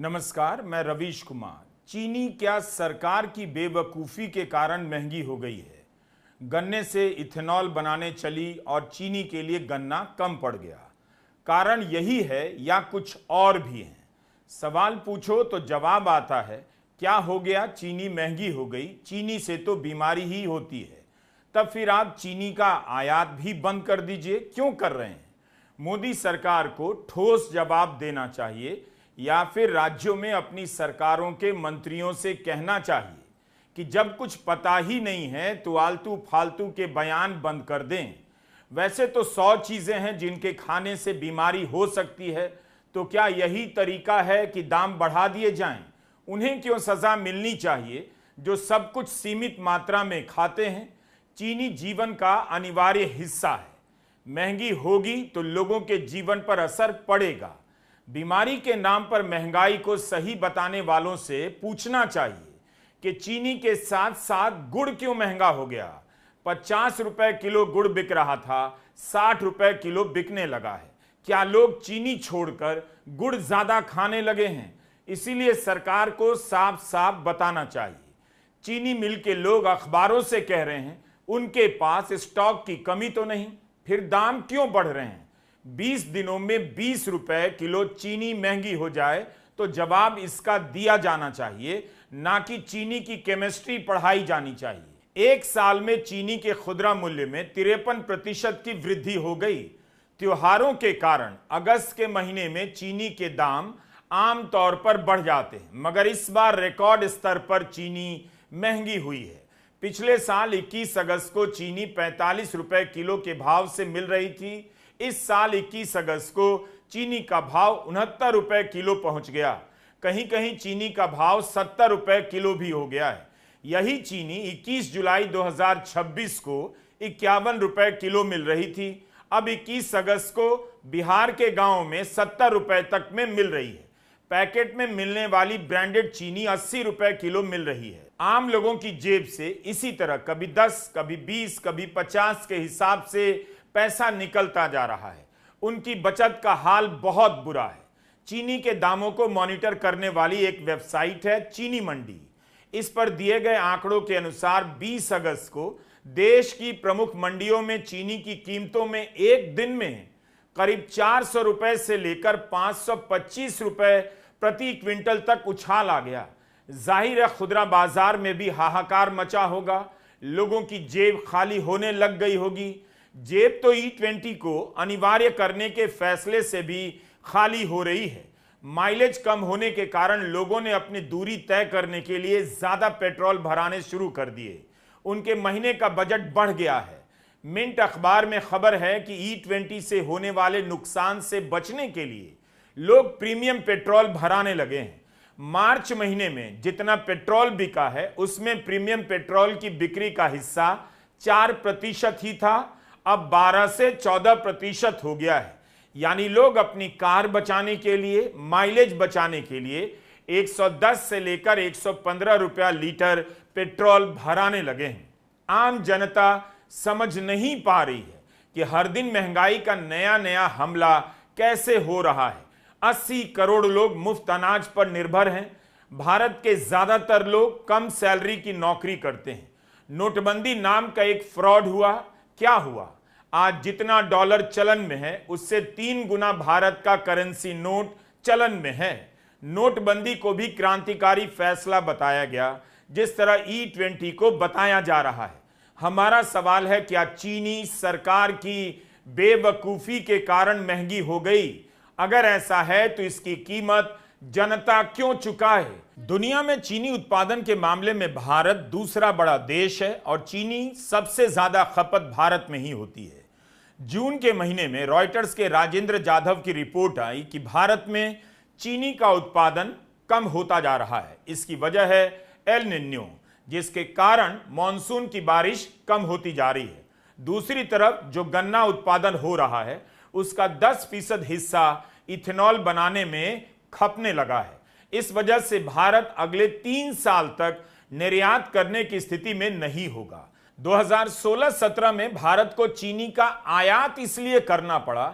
नमस्कार, मैं रवीश कुमार। चीनी क्या सरकार की बेवकूफ़ी के कारण महंगी हो गई है? गन्ने से इथेनॉल बनाने चली और चीनी के लिए गन्ना कम पड़ गया। कारण यही है या कुछ और भी है? सवाल पूछो तो जवाब आता है, क्या हो गया? चीनी महंगी हो गई। चीनी से तो बीमारी ही होती है। तब फिर आप चीनी का आयात भी बंद कर दीजिए। क्यों कर रहे हैं? मोदी सरकार को ठोस जवाब देना चाहिए या फिर राज्यों में अपनी सरकारों के मंत्रियों से कहना चाहिए कि जब कुछ पता ही नहीं है तो आलतू फालतू के बयान बंद कर दें। वैसे तो 100 चीजें हैं जिनके खाने से बीमारी हो सकती है, तो क्या यही तरीका है कि दाम बढ़ा दिए जाएं? उन्हें क्यों सजा मिलनी चाहिए जो सब कुछ सीमित मात्रा में खाते हैं? चीनी जीवन का अनिवार्य हिस्सा है। महंगी होगी तो लोगों के जीवन पर असर पड़ेगा। बीमारी के नाम पर महंगाई को सही बताने वालों से पूछना चाहिए कि चीनी के साथ साथ गुड़ क्यों महंगा हो गया। 50 रुपए किलो गुड़ बिक रहा था, 60 रुपए किलो बिकने लगा है। क्या लोग चीनी छोड़कर गुड़ ज्यादा खाने लगे हैं? इसीलिए सरकार को साफ साफ बताना चाहिए। चीनी मिल के लोग अखबारों से कह रहे हैं उनके पास स्टॉक की कमी तो नहीं, फिर दाम क्यों बढ़ रहे हैं? 20 दिनों में 20 रुपए किलो चीनी महंगी हो जाए तो जवाब इसका दिया जाना चाहिए, ना कि चीनी की केमिस्ट्री पढ़ाई जानी चाहिए। एक साल में चीनी के खुदरा मूल्य में 53% की वृद्धि हो गई। त्योहारों के कारण अगस्त के महीने में चीनी के दाम आमतौर पर बढ़ जाते हैं, मगर इस बार रिकॉर्ड स्तर पर चीनी महंगी हुई है। पिछले साल 21 अगस्त को चीनी 45 रुपए किलो के भाव से मिल रही थी। इस साल 21 अगस्त को चीनी का भाव 69 रुपए किलो पहुंच गया। कहीं कहीं चीनी का भाव 70 रुपए किलो भी हो गया है। यही चीनी 21 जुलाई 2026 को 51 रुपए किलो मिल रही थी। अब 21 अगस्त को बिहार के गांव में 70 रुपए तक में मिल रही है। पैकेट में मिलने वाली ब्रांडेड चीनी 80 रुपए किलो मिल रही है। आम लोगों की जेब से इसी तरह कभी 10, कभी 20, कभी 50 के हिसाब से पैसा निकलता जा रहा है। उनकी बचत का हाल बहुत बुरा है। चीनी के दामों को मॉनिटर करने वाली एक वेबसाइट है चीनी मंडी। इस पर दिए गए आंकड़ों के अनुसार 20 अगस्त को देश की प्रमुख मंडियों में चीनी की कीमतों में एक दिन में करीब 400 रुपए से लेकर 525 रुपए प्रति क्विंटल तक उछाल आ गया। जाहिर है खुदरा बाजार में भी हाहाकार मचा होगा। लोगों की जेब खाली होने लग गई होगी। जेब तो E20 को अनिवार्य करने के फैसले से भी खाली हो रही है। माइलेज कम होने के कारण लोगों ने अपनी दूरी तय करने के लिए ज्यादा पेट्रोल भराने शुरू कर दिए। उनके महीने का बजट बढ़ गया है। मिंट अखबार में खबर है कि E20 से होने वाले नुकसान से बचने के लिए लोग प्रीमियम पेट्रोल भराने लगे हैं। मार्च महीने में जितना पेट्रोल बिका है उसमें प्रीमियम पेट्रोल की बिक्री का हिस्सा 4% ही था, अब 12 से 14% हो गया है। यानी लोग अपनी कार बचाने के लिए, माइलेज बचाने के लिए 110 से लेकर 115 रुपया लीटर पेट्रोल भराने लगे हैं। आम जनता समझ नहीं पा रही है कि हर दिन महंगाई का नया नया हमला कैसे हो रहा है। 80 करोड़ लोग मुफ्त अनाज पर निर्भर हैं। भारत के ज्यादातर लोग कम सैलरी की नौकरी करते हैं। नोटबंदी नाम का एक फ्रॉड हुआ। क्या हुआ? आज जितना डॉलर चलन में है उससे 3 गुना भारत का करेंसी नोट चलन में है। नोटबंदी को भी क्रांतिकारी फैसला बताया गया, जिस तरह E20 को बताया जा रहा है। हमारा सवाल है, क्या चीनी सरकार की बेवकूफी के कारण महंगी हो गई? अगर ऐसा है तो इसकी कीमत जनता क्यों चुकाए? दुनिया में चीनी उत्पादन के मामले में भारत दूसरा बड़ा देश है और चीनी सबसे ज्यादा खपत भारत में ही होती है। जून के महीने में रॉयटर्स के राजेंद्र जाधव की रिपोर्ट आई कि भारत में चीनी का उत्पादन कम होता जा रहा है। इसकी वजह है एल निन्यो, जिसके कारण मॉनसून की बारिश कम होती जा रही है। दूसरी तरफ जो गन्ना उत्पादन हो रहा है उसका 10% हिस्सा इथेनॉल बनाने में खपने लगा है। इस वजह से भारत अगले 3 साल तक निर्यात करने की स्थिति में नहीं होगा। 2016-17 में भारत को चीनी का आयात इसलिए करना पड़ा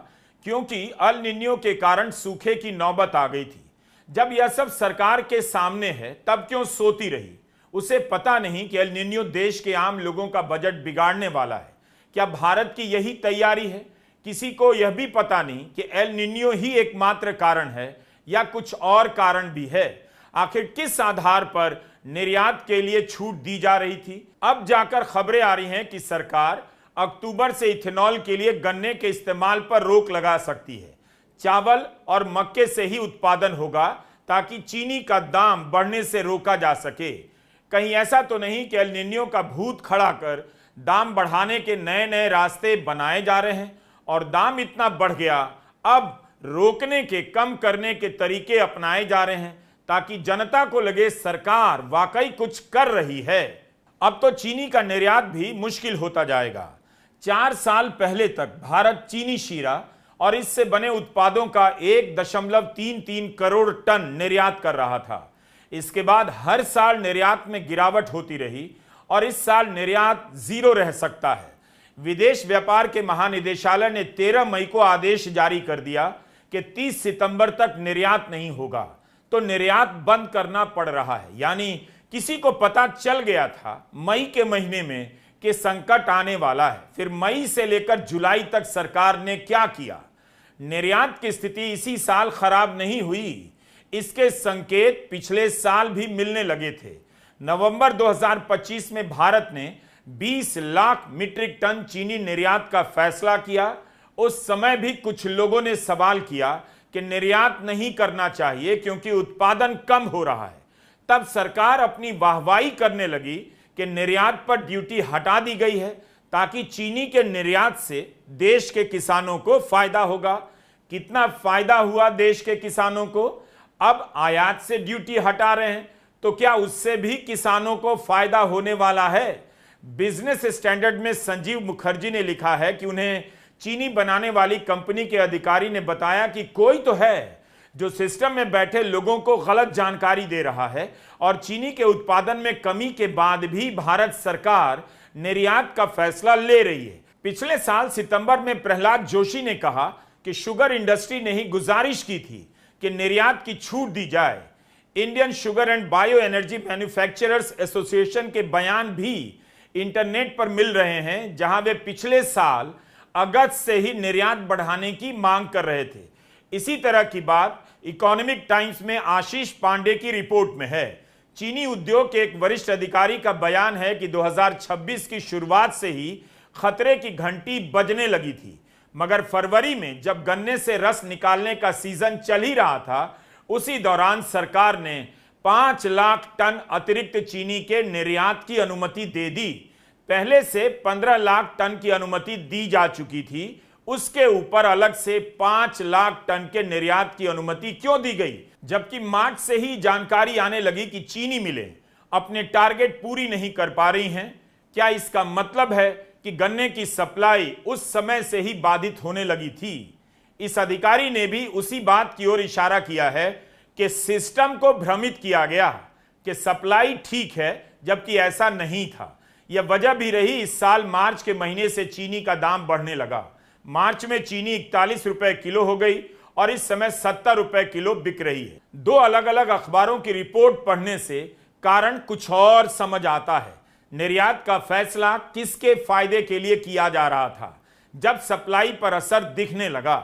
क्योंकि अल निन्यो के कारण सूखे की नौबत आ गई थी। जब यह सब सरकार के सामने है तब क्यों सोती रही? उसे पता नहीं कि एल निन्यो देश के आम लोगों का बजट बिगाड़ने वाला है। क्या भारत की यही तैयारी है? किसी को यह भी पता नहीं कि एल निन्यो ही एकमात्र कारण है या कुछ और कारण भी है। आखिर किस आधार पर निर्यात के लिए छूट दी जा रही थी? अब जाकर खबरें आ रही हैं कि सरकार अक्टूबर से इथेनॉल के लिए गन्ने के इस्तेमाल पर रोक लगा सकती है। चावल और मक्के से ही उत्पादन होगा ताकि चीनी का दाम बढ़ने से रोका जा सके। कहीं ऐसा तो नहीं कि एल निन्यो का भूत खड़ा कर दाम बढ़ाने के नए नए रास्ते बनाए जा रहे हैं और दाम इतना बढ़ गया, अब रोकने के, कम करने के तरीके अपनाए जा रहे हैं ताकि जनता को लगे सरकार वाकई कुछ कर रही है। अब तो चीनी का निर्यात भी मुश्किल होता जाएगा। 4 साल पहले तक भारत चीनी शीरा और इससे बने उत्पादों का 1.33 करोड़ टन निर्यात कर रहा था। इसके बाद हर साल निर्यात में गिरावट होती रही और इस साल निर्यात 0 रह सकता है। विदेश व्यापार के महानिदेशालय ने 13 मई को आदेश जारी कर दिया कि 30 सितंबर तक निर्यात नहीं होगा, तो निर्यात बंद करना पड़ रहा है। यानी किसी को पता चल गया था मई के महीने में कि संकट आने वाला है। फिर मई से लेकर जुलाई तक सरकार ने क्या किया? निर्यात की स्थिति इसी साल खराब नहीं हुई, इसके संकेत पिछले साल भी मिलने लगे थे। नवंबर 2025 में भारत ने 20 लाख मीट्रिक टन चीनी निर्यात का फैसला किया। उस समय भी कुछ लोगों ने सवाल किया कि निर्यात नहीं करना चाहिए क्योंकि उत्पादन कम हो रहा है। तब सरकार अपनी वाहवाही करने लगी कि निर्यात पर ड्यूटी हटा दी गई है ताकि चीनी के निर्यात से देश के किसानों को फायदा होगा। कितना फायदा हुआ देश के किसानों को? अब आयात से ड्यूटी हटा रहे हैं तो क्या उससे भी किसानों को फायदा होने वाला है? बिजनेस स्टैंडर्ड में संजीव मुखर्जी ने लिखा है कि उन्हें चीनी बनाने वाली कंपनी के अधिकारी ने बताया कि कोई तो है जो सिस्टम में बैठे लोगों को गलत जानकारी दे रहा है और चीनी के उत्पादन में कमी के बाद भी भारत सरकार निर्यात का फैसला ले रही है। पिछले साल सितंबर में प्रहलाद जोशी ने कहा कि शुगर इंडस्ट्री ने ही गुजारिश की थी कि निर्यात की छूट दी जाए। Indian sugar and bio energy manufacturers association के बयान भी इंटरनेट पर मिल रहे हैं, जहां वे पिछले साल अगस्त से ही निर्यात बढ़ाने की मांग कर रहे थे। इसी तरह की बात इकोनॉमिक टाइम्स में आशीष पांडे की रिपोर्ट में है। चीनी उद्योग के एक वरिष्ठ अधिकारी का बयान है कि 2026 की शुरुआत से ही खतरे की घंटी बजने लगी थी, मगर फरवरी में जब गन्ने से रस निकालने का सीजन चल ही रहा था, उसी दौरान सरकार ने 5 लाख टन अतिरिक्त चीनी के निर्यात की अनुमति दे दी। पहले से 15 लाख टन की अनुमति दी जा चुकी थी, उसके ऊपर अलग से 5 लाख टन के निर्यात की अनुमति क्यों दी गई? जबकि मार्च से ही जानकारी आने लगी कि चीनी मिलें अपने टारगेट पूरी नहीं कर पा रही हैं। क्या इसका मतलब है कि गन्ने की सप्लाई उस समय से ही बाधित होने लगी थी? इस अधिकारी ने भी उसी बात की ओर इशारा किया है कि सिस्टम को भ्रमित किया गया कि सप्लाई ठीक है, जबकि ऐसा नहीं था। यह वजह भी रही इस साल मार्च के महीने से चीनी का दाम बढ़ने लगा। मार्च में चीनी 41 रुपए किलो हो गई और इस समय 70 रुपए किलो बिक रही है। 2 अलग अलग अखबारों की रिपोर्ट पढ़ने से कारण कुछ और समझ आता है। निर्यात का फैसला किसके फायदे के लिए किया जा रहा था? जब सप्लाई पर असर दिखने लगा।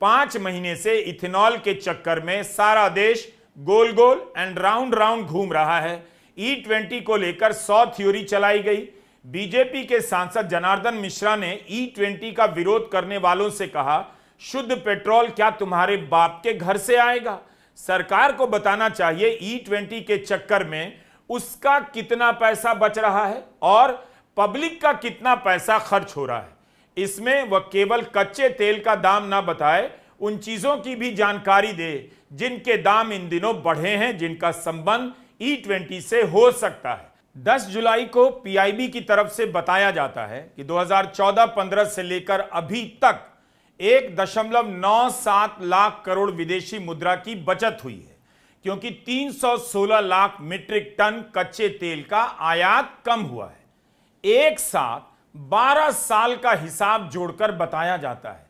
5 महीने से इथेनॉल के चक्कर में सारा देश गोल गोल एंड राउंड राउंड घूम रहा है। E20 को लेकर 100 थ्योरी चलाई गई। बीजेपी के सांसद जनार्दन मिश्रा ने E20 का विरोध करने वालों से कहा, शुद्ध पेट्रोल क्या तुम्हारे बाप के घर से आएगा? सरकार को बताना चाहिए E20 के चक्कर में उसका कितना पैसा बच रहा है और पब्लिक का कितना पैसा खर्च हो रहा है। इसमें वह केवल कच्चे तेल का दाम ना बताए, उन चीजों की भी जानकारी दे जिनके दाम इन दिनों बढ़े हैं, जिनका संबंध E20 से हो सकता है। 10 जुलाई को पीआईबी की तरफ से बताया जाता है कि 2014-15 से लेकर अभी तक 1.97 लाख करोड़ विदेशी मुद्रा की बचत हुई है, क्योंकि 316 लाख मीट्रिक टन कच्चे तेल का आयात कम हुआ है। एक साथ 12 साल का हिसाब जोड़कर बताया जाता है,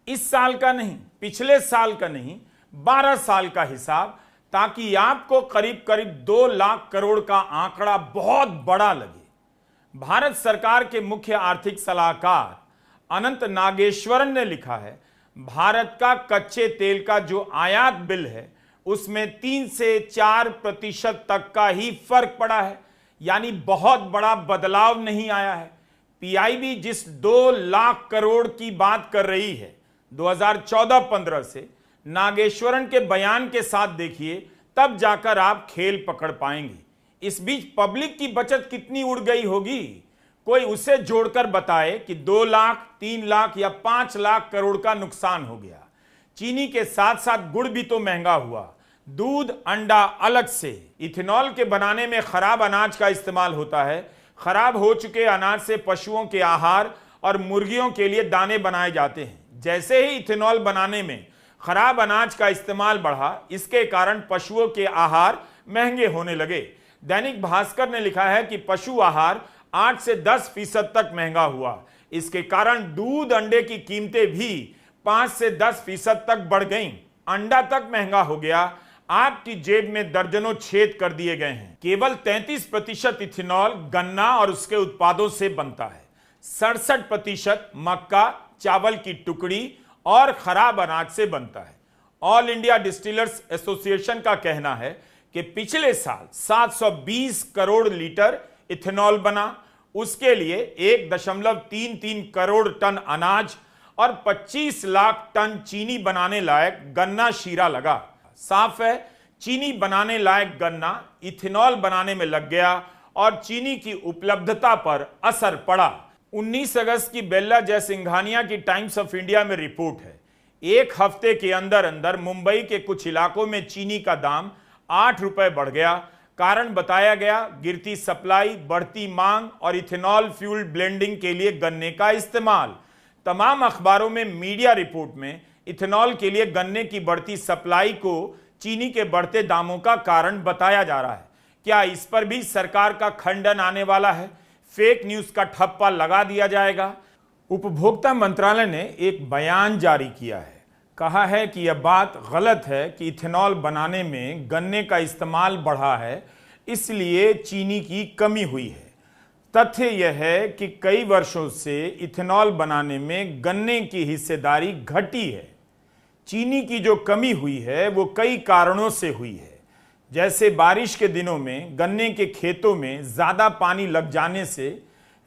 इस साल का नहीं, पिछले साल का नहीं, 12 साल का हिसाब, ताकि आपको करीब करीब 2 लाख करोड़ का आंकड़ा बहुत बड़ा लगे। भारत सरकार के मुख्य आर्थिक सलाहकार अनंत नागेश्वरन ने लिखा है, भारत का कच्चे तेल का जो आयात बिल है उसमें 3 से 4% तक का ही फर्क पड़ा है, यानी बहुत बड़ा बदलाव नहीं आया है। पीआईबी जिस 2 लाख करोड़ की बात कर रही है 2014-15 से, नागेश्वरन के बयान के साथ देखिए, तब जाकर आप खेल पकड़ पाएंगे। इस बीच पब्लिक की बचत कितनी उड़ गई होगी, कोई उसे जोड़कर बताए कि 2 लाख, 3 लाख या 5 लाख करोड़ का नुकसान हो गया। चीनी के साथ साथ गुड़ भी तो महंगा हुआ, दूध, अंडा अलग से। इथेनॉल के बनाने में खराब अनाज का इस्तेमाल होता है। खराब हो चुके अनाज से पशुओं के आहार और मुर्गियों के लिए दाने बनाए जाते हैं। जैसे ही इथेनॉल बनाने में खराब अनाज का इस्तेमाल बढ़ा, इसके कारण पशुओं के आहार महंगे होने लगे। दैनिक भास्कर ने लिखा है कि पशु आहार 8 से 10% तक महंगा हुआ। इसके कारण दूध, अंडे की कीमतें भी 5 से 10% तक बढ़ गईं। अंडा तक महंगा हो गया। आपकी जेब में दर्जनों छेद कर दिए गए हैं। केवल 33% इथेनॉल गन्ना और उसके उत्पादों से बनता है। 67% मक्का, चावल की टुकड़ी और खराब अनाज से बनता है। ऑल इंडिया डिस्टिलर्स एसोसिएशन का कहना है कि पिछले साल 720 करोड़ लीटर इथेनॉल बना। उसके लिए 1.33 करोड़ टन अनाज और 25 लाख टन चीनी बनाने लायक गन्ना शीरा लगा। साफ है, चीनी बनाने लायक गन्ना इथेनॉल बनाने में लग गया और चीनी की उपलब्धता पर असर पड़ा। 19 अगस्त की बेल्ला जयसिंघानिया की टाइम्स ऑफ इंडिया में रिपोर्ट है, एक हफ्ते के अंदर अंदर मुंबई के कुछ इलाकों में चीनी का दाम 8 रुपए बढ़ गया। कारण बताया गया गिरती सप्लाई, बढ़ती मांग और इथेनॉल फ्यूल ब्लेंडिंग के लिए गन्ने का इस्तेमाल। तमाम अखबारों में मीडिया रिपोर्ट में इथेनॉल के लिए गन्ने की बढ़ती सप्लाई को चीनी के बढ़ते दामों का कारण बताया जा रहा है। क्या इस पर भी सरकार का खंडन आने वाला है? फेक न्यूज का ठप्पा लगा दिया जाएगा? उपभोक्ता मंत्रालय ने एक बयान जारी किया है। कहा है कि यह बात गलत है कि इथेनॉल बनाने में गन्ने का इस्तेमाल बढ़ा है, इसलिए चीनी की कमी हुई है। तथ्य यह है कि कई वर्षों से इथेनॉल बनाने में गन्ने की हिस्सेदारी घटी है। चीनी की जो कमी हुई है वो कई कारणों से हुई है, जैसे बारिश के दिनों में गन्ने के खेतों में ज्यादा पानी लग जाने से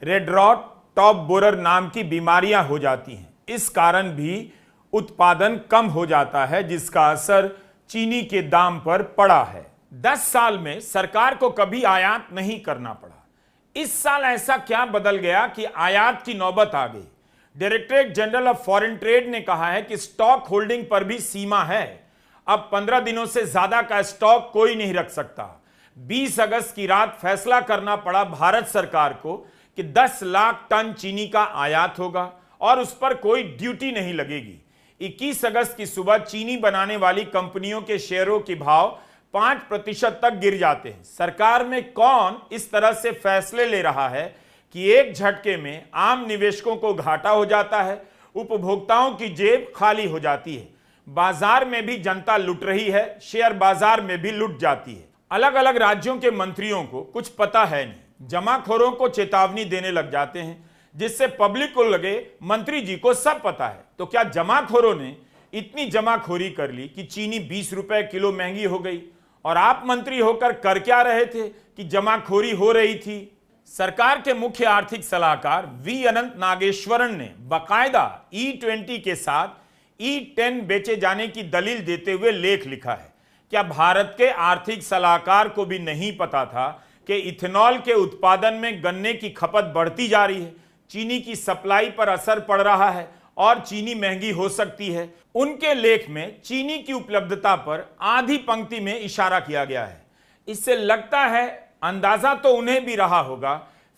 रेड रॉट, टॉप बोरर नाम की बीमारियां हो जाती हैं। इस कारण भी उत्पादन कम हो जाता है, जिसका असर चीनी के दाम पर पड़ा है। 10 साल में सरकार को कभी आयात नहीं करना पड़ा। इस साल ऐसा क्या बदल गया कि आयात की नौबत आ गई? Directorate general of foreign trade ने कहा है कि स्टॉक होल्डिंग पर भी सीमा है। अब 15 दिनों से ज्यादा का स्टॉक कोई नहीं रख सकता। 20 अगस्त की रात फैसला करना पड़ा भारत सरकार को कि 10 लाख टन चीनी का आयात होगा और उस पर कोई ड्यूटी नहीं लगेगी। 21 अगस्त की सुबह चीनी बनाने वाली कंपनियों के शेयरों के भाव 5% तक गिर जाते हैं। सरकार में कौन इस तरह से फैसले ले रहा है कि एक झटके में आम निवेशकों को घाटा हो जाता है, उपभोक्ताओं की जेब खाली हो जाती है, बाजार में भी जनता लुट रही है, शेयर बाजार में भी लुट जाती है। अलग अलग राज्यों के मंत्रियों को कुछ पता है नहीं, जमाखोरों को चेतावनी देने लग जाते हैं, जिससे पब्लिक को लगे मंत्री जी को सब पता है। तो क्या जमाखोरों ने इतनी जमाखोरी कर ली कि चीनी 20 रुपए किलो महंगी हो गई? और आप मंत्री होकर कर क्या रहे थे कि जमाखोरी हो रही थी? सरकार के मुख्य आर्थिक सलाहकार वी अनंत नागेश्वरन ने बाकायदा E20 के साथ E10 बेचे जाने की दलील देते हुए लेख लिखा है। क्या भारत के आर्थिक सलाहकार को भी नहीं पता था कि इथेनॉल के उत्पादन में गन्ने की खपत बढ़ती जा रही है, चीनी की सप्लाई पर असर पड़ रहा है और चीनी महंगी हो सकती है? उनके लेख में चीनी की उपलब्धता पर आधी पंक्ति में इशारा किया गया है। इससे लगता है अंदाजा तो उन्हें भी रहा होगा,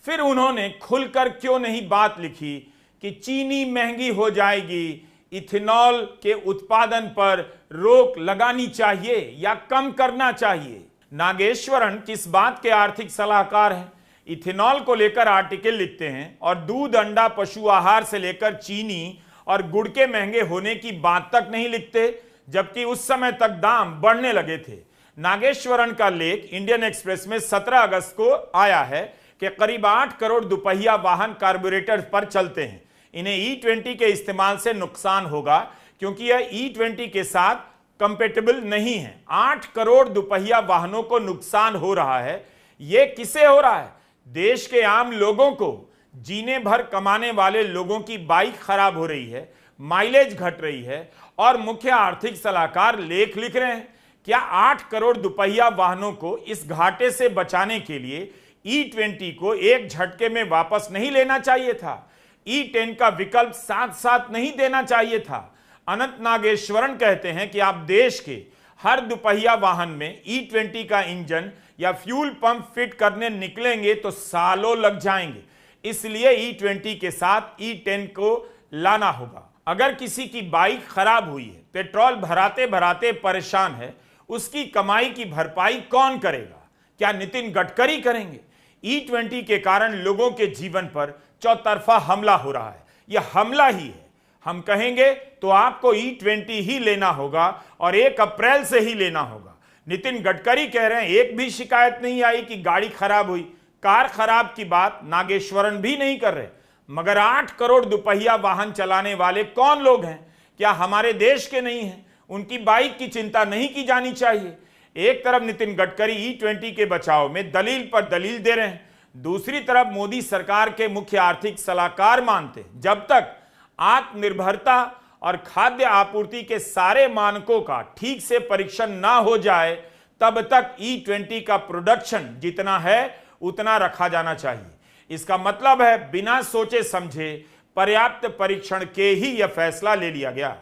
फिर उन्होंने खुलकर क्यों नहीं बात लिखी कि चीनी महंगी हो जाएगी, इथेनॉल के उत्पादन पर रोक लगानी चाहिए या कम करना चाहिए। नागेश्वरन किस बात के आर्थिक सलाहकार हैं? इथेनॉल को लेकर आर्टिकल लिखते हैं और दूध, अंडा, पशु आहार से लेकर चीनी और गुड़ के महंगे होने की बात तक नहीं लिखते, जबकि उस समय तक दाम बढ़ने लगे थे। नागेश्वरन का लेख इंडियन एक्सप्रेस में 17 अगस्त को आया है कि करीब 8 करोड़ दुपहिया वाहन कार्बोरेटर पर चलते हैं। इन्हें E20 के इस्तेमाल से नुकसान होगा क्योंकि यह E20 के साथ कंपेटेबल नहीं है। 8 करोड़ दुपहिया वाहनों को नुकसान हो रहा है। यह किसे हो रहा है? देश के आम लोगों को, जीने भर कमाने वाले लोगों की बाइक खराब हो रही है, माइलेज घट रही है और मुख्य आर्थिक सलाहकार लेख लिख रहे हैं। क्या 8 करोड़ दुपहिया वाहनों को इस घाटे से बचाने के लिए E20 को एक झटके में वापस नहीं लेना चाहिए था? E10 का विकल्प साथ साथ नहीं देना चाहिए था? अनंत नागेश्वरन कहते हैं कि आप देश के हर दुपहिया वाहन में E20 का इंजन या फ्यूल पंप फिट करने निकलेंगे तो सालों लग जाएंगे। इसलिए E20 के साथ E10 को लाना होगा। अगर किसी की बाइक खराब हुई है, पेट्रोल भराते भराते परेशान है, उसकी कमाई की भरपाई कौन करेगा? क्या नितिन गडकरी करेंगे? E20 के कारण लोगों के जीवन पर चौतरफा हमला हो रहा है। यह हमला ही है। हम कहेंगे तो आपको E20 ही लेना होगा और 1 अप्रैल से ही लेना होगा। नितिन गडकरी कह रहे हैं एक भी शिकायत नहीं आई कि गाड़ी खराब हुई, कार खराब की बात नागेश्वरन भी नहीं कर रहे। मगर 8 करोड़ दुपहिया वाहन चलाने वाले कौन लोग हैं? क्या हमारे देश के नहीं हैं? उनकी बाइक की चिंता नहीं की जानी चाहिए? एक तरफ नितिन गडकरी E20 के बचाव में दलील पर दलील दे रहे हैं, दूसरी तरफ मोदी सरकार के मुख्य आर्थिक सलाहकार मानते हैं जब तक आत्मनिर्भरता और खाद्य आपूर्ति के सारे मानकों का ठीक से परीक्षण ना हो जाए तब तक E20 का प्रोडक्शन जितना है उतना रखा जाना चाहिए। इसका मतलब है बिना सोचे समझे पर्याप्त परीक्षण के ही यह फैसला ले लिया गया।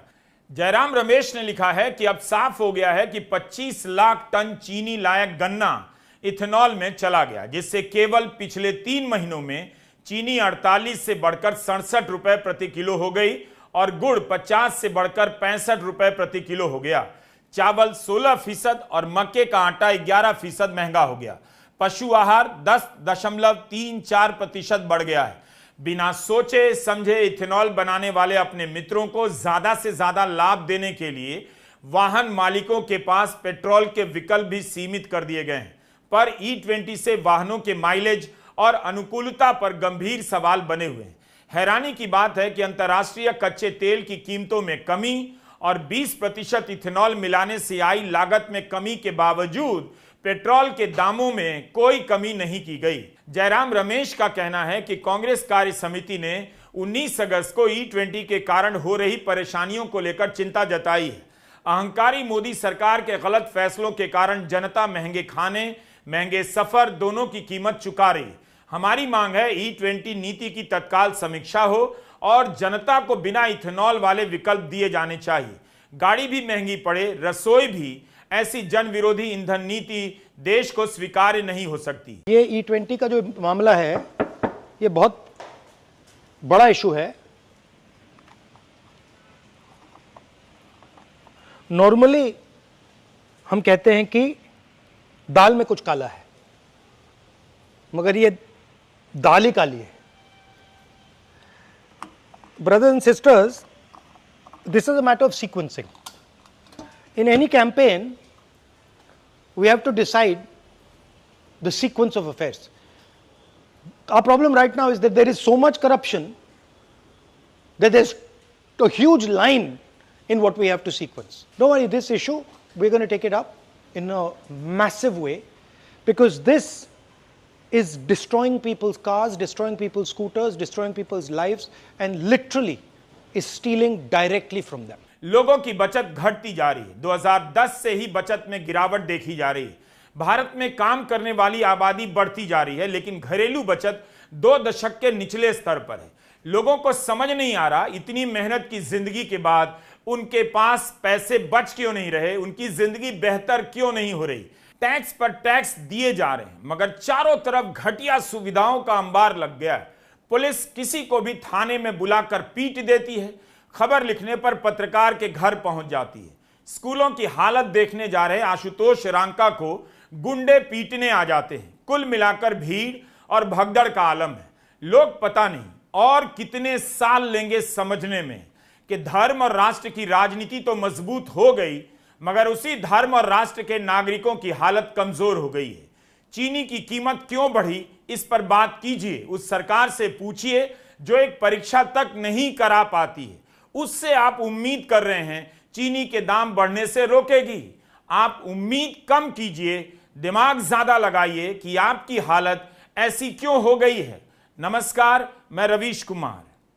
जयराम रमेश ने लिखा है कि अब साफ हो गया है कि 25 लाख टन चीनी लायक गन्ना इथेनॉल में चला गया, जिससे केवल पिछले 3 महीनों में चीनी 48 से बढ़कर 67 रुपए प्रति किलो हो गई और गुड़ 50 से बढ़कर 65 रुपए प्रति किलो हो गया। चावल 16% और मक्के का आटा 11% महंगा हो गया। पशु आहार 10.34% बढ़ गया है। बिना सोचे समझे इथेनॉल बनाने वाले अपने मित्रों को ज्यादा से ज्यादा लाभ देने के लिए वाहन मालिकों के पास पेट्रोल के विकल्प भी सीमित कर दिए गए हैं। पर E20 से वाहनों के माइलेज और अनुकूलता पर गंभीर सवाल बने हुए हैं। हैरानी की बात है कि अंतर्राष्ट्रीय कच्चे तेल की कीमतों में कमी और 20% इथेनॉल मिलाने से आई लागत में कमी के बावजूद पेट्रोल के दामों में कोई कमी नहीं की गई। जयराम रमेश का कहना है कि कांग्रेस कार्य समिति ने 19 अगस्त को E20 के कारण हो रही परेशानियों को लेकर चिंता जताई है। अहंकारी मोदी सरकार के गलत फैसलों के कारण जनता महंगे खाने, महंगे सफर दोनों की कीमत चुका रही। हमारी मांग है E20 नीति की तत्काल समीक्षा हो और जनता को बिना इथेनॉल वाले विकल्प दिए जाने चाहिए। गाड़ी भी महंगी पड़े, रसोई भी, ऐसी जन विरोधी ईंधन नीति देश को स्वीकार्य नहीं हो सकती। ये E20 का जो मामला है ये बहुत बड़ा इशू है। नॉर्मली हम कहते हैं कि दाल में कुछ काला है, मगर ये दाल ही काली है। Brothers and sisters, this is a matter of sequencing. In any campaign, we have to decide the sequence of affairs. Our problem right now is that there is so much corruption that there's a huge line in what we have to sequence. Don't worry, this issue, we're going to take it up in a massive way, because this is destroying people's cars, destroying people's scooters, destroying people's lives, and literally is stealing directly from them. लोगों की बचत घटती जा रही है। 2010 से ही बचत में गिरावट देखी जा रही है। भारत में काम करने वाली आबादी बढ़ती जा रही है, लेकिन घरेलू बचत 2 दशक के निचले स्तर पर है। लोगों को समझ नहीं आ रहा इतनी मेहनत की जिंदगी के बाद उनके पास पैसे बच क्यों नहीं रहे, उनकी जिंदगी बेहतर क्यों नहीं हो रही। टैक्स पर टैक्स दिए जा रहे हैं, मगर चारों तरफ घटिया सुविधाओं का अंबार लग गया है। पुलिस किसी को भी थाने में बुलाकर पीट देती है, खबर लिखने पर पत्रकार के घर पहुंच जाती है। स्कूलों की हालत देखने जा रहे आशुतोष रांका को गुंडे पीटने आ जाते हैं। कुल मिलाकर भीड़ और भगदड़ का आलम है। लोग पता नहीं और कितने साल लेंगे समझने में कि धर्म और राष्ट्र की राजनीति तो मजबूत हो गई, मगर उसी धर्म और राष्ट्र के नागरिकों की हालत कमजोर हो गई है। चीनी की कीमत क्यों बढ़ी, इस पर बात कीजिए। उस सरकार से पूछिए जो एक परीक्षा तक नहीं करा पाती है। उससे आप उम्मीद कर रहे हैं चीनी के दाम बढ़ने से रोकेगी। आप उम्मीद कम कीजिए, दिमाग ज्यादा लगाइए कि आपकी हालत ऐसी क्यों हो गई है। नमस्कार, मैं रवीश कुमार।